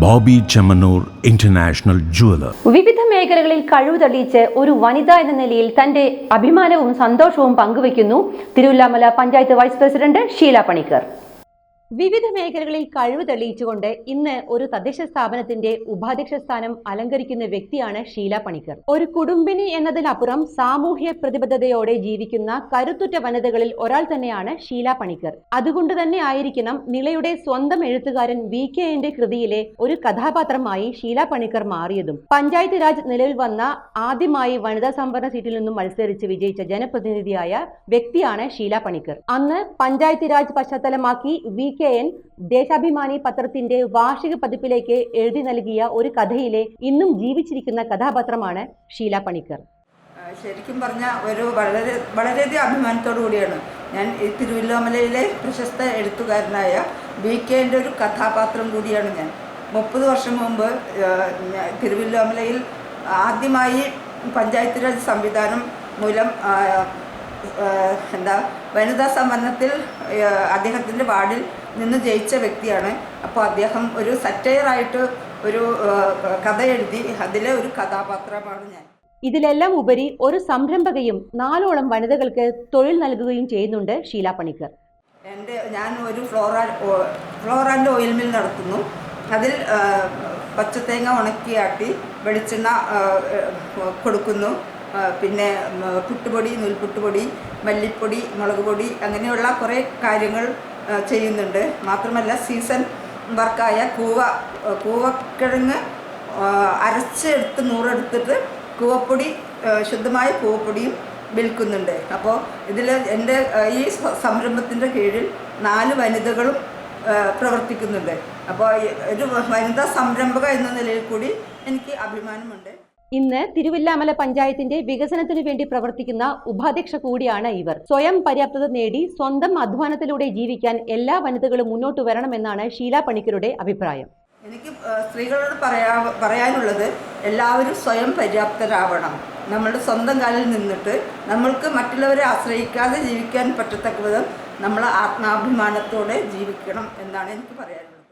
Bobby Chemmanur international jeweller. വിവിധ മേഖലകളിൽ കഴിവ് തെളിയിച്ച് ഒരു വനിത എന്ന നിലയിൽ തന്റെ അഭിമാനവും സന്തോഷവും പങ്കുവയ്ക്കുന്നു തിരുവല്ലാമല പഞ്ചായത്ത് വൈസ് പ്രസിഡന്റ് ഷീല പണിക്കർ. വിവിധ മേഖലകളിൽ കഴിവ് തെളിയിച്ചുകൊണ്ട് ഇന്ന് ഒരു തദ്ദേശ സ്ഥാപനത്തിന്റെ ഉപാധ്യക്ഷ സ്ഥാനം അലങ്കരിക്കുന്ന വ്യക്തിയാണ് ഷീല പണിക്കർ. ഒരു കുടുംബിനി എന്നതിനപ്പുറം സാമൂഹ്യ പ്രതിബദ്ധതയോടെ ജീവിക്കുന്ന കരുത്തുറ്റ വനിതകളിൽ ഒരാൾ തന്നെയാണ് ഷീല പണിക്കർ. അതുകൊണ്ട് തന്നെ ആയിരിക്കണം നിളയുടെ സ്വന്തം എഴുത്തുകാരൻ VKന്റെ കൃതിയിലെ ഒരു കഥാപാത്രമായി ഷീല പണിക്കർ മാറിയതും. പഞ്ചായത്ത് രാജ് നിലവിൽ വന്ന ആദ്യമായി വനിതാ സംവരണ സീറ്റിൽ നിന്നും മത്സരിച്ച് വിജയിച്ച ജനപ്രതിനിധിയായ വ്യക്തിയാണ് ഷീല പണിക്കർ. അന്ന് പഞ്ചായത്ത് രാജ് പശ്ചാത്തലമാക്കി VKN ദേശാഭിമാനി പത്രത്തിന്റെ വാർഷിക പതിപ്പിലേക്ക് എഴുതി നൽകിയ ഒരു കഥയിലെ ഇന്നും ജീവിച്ചിരിക്കുന്ന കഥാപാത്രമാണ് ഷീല പണിക്കർ. ശരിക്കും പറഞ്ഞാൽ ഒരു വളരെയധികം അഭിമാനത്തോടു കൂടിയാണ് ഞാൻ ഈ തിരുവല്ലാമലയിലെ പ്രശസ്ത എഴുത്തുകാരനായ VKന്റെ ഒരു കഥാപാത്രം കൂടിയാണ് ഞാൻ. 30 വർഷം മുമ്പ് തിരുവല്ലാമലയിൽ ആദ്യമായി പഞ്ചായത്ത് രാജ് സംവിധാനം മൂലം വനിതാ സംവരണത്തിൽ അദ്ദേഹത്തിൻ്റെ വാർഡിൽ നിന്ന് ജയിച്ച വ്യക്തിയാണ്. അപ്പോൾ അദ്ദേഹം ഒരു സറ്റയറായിട്ട് ഒരു കഥ എഴുതി അതിലെ ഒരു കഥാപാത്രമാണ് ഞാൻ. ഇതിലെല്ലാം ഉപരി ഒരു സംരംഭകയും 4ഓളം വനിതകൾക്ക് തൊഴിൽ നൽകുകയും ചെയ്യുന്നുണ്ട് ഷീല പണിക്കർ. ഞാൻ ഒരു ഫ്ലോർ ആൻഡ് ഓയിൽ മിൽ നടത്തുന്നു. അതിൽ പച്ചത്തേങ്ങ ഉണക്കിയാട്ടി വെളിച്ചെണ്ണ കൊടുക്കുന്നു. പിന്നെ പുട്ടുപൊടി, നൂൽപുട്ടുപൊടി, മല്ലിപ്പൊടി, മുളക് പൊടി അങ്ങനെയുള്ള കുറേ കാര്യങ്ങൾ ചെയ്യുന്നുണ്ട്. മാത്രമല്ല സീസൺ വർക്കായ കൂവക്കിഴങ്ങ് അരച്ചെടുത്ത് 100 എടുത്തിട്ട് കൂവപ്പൊടി, ശുദ്ധമായ കൂവപ്പൊടിയും വിൽക്കുന്നുണ്ട്. അപ്പോൾ ഇതിൽ എൻ്റെ ഈ സംരംഭത്തിൻ്റെ കീഴിൽ 4 വനിതകളും പ്രവർത്തിക്കുന്നുണ്ട്. അപ്പോൾ ഒരു വനിതാ സംരംഭക എന്ന നിലയിൽ കൂടി എനിക്ക് അഭിമാനമുണ്ട്. ഇന്ന് തിരുവല്ലാമല പഞ്ചായത്തിന്റെ വികസനത്തിനു വേണ്ടി പ്രവർത്തിക്കുന്ന ഉപാധ്യക്ഷ കൂടിയാണ് ഇവർ. സ്വയം പര്യാപ്തത നേടി സ്വന്തം അധ്വാനത്തിലൂടെ ജീവിക്കാൻ എല്ലാ വനിതകളും മുന്നോട്ട് വരണമെന്നാണ് ഷീല പണിക്കരുടെ അഭിപ്രായം. എനിക്ക് സ്ത്രീകളോട് പറയാനുള്ളത് എല്ലാവരും സ്വയം പര്യാപ്തരാവണം. നമ്മളുടെ സ്വന്തം കാലിൽ നിന്നിട്ട് നമ്മൾക്ക് മറ്റുള്ളവരെ ആശ്രയിക്കാതെ ജീവിക്കാൻ പറ്റത്തക്ക വിധം നമ്മൾ ആത്മാഭിമാനത്തോടെ ജീവിക്കണം എന്നാണ് എനിക്ക് പറയാനുള്ളത്.